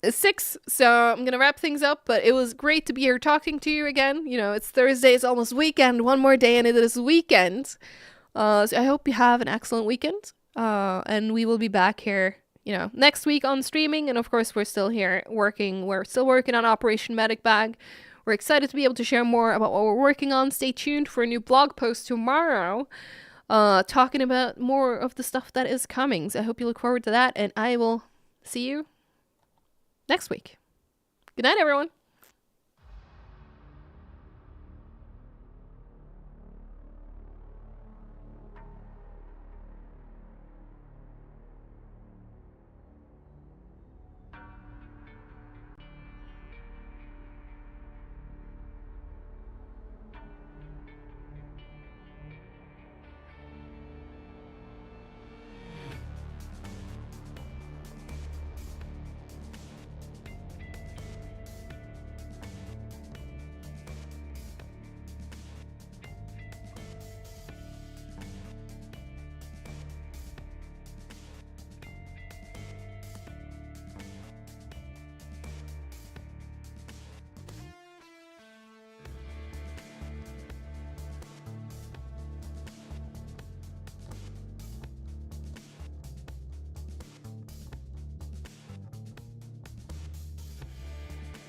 6, so I'm gonna wrap things up, but it was great to be here talking to you again. You know, it's Thursday, it's almost weekend, one more day and it is weekend. So I hope you have an excellent weekend, and we will be back here, you know, next week on streaming, and of course we're still here working. We're still working on Operation Medic Bag. We're excited to be able to share more about what we're working on. Stay tuned for a new blog post tomorrow, talking about more of the stuff that is coming. So I hope you look forward to that, and I will see you next week. Good night, everyone.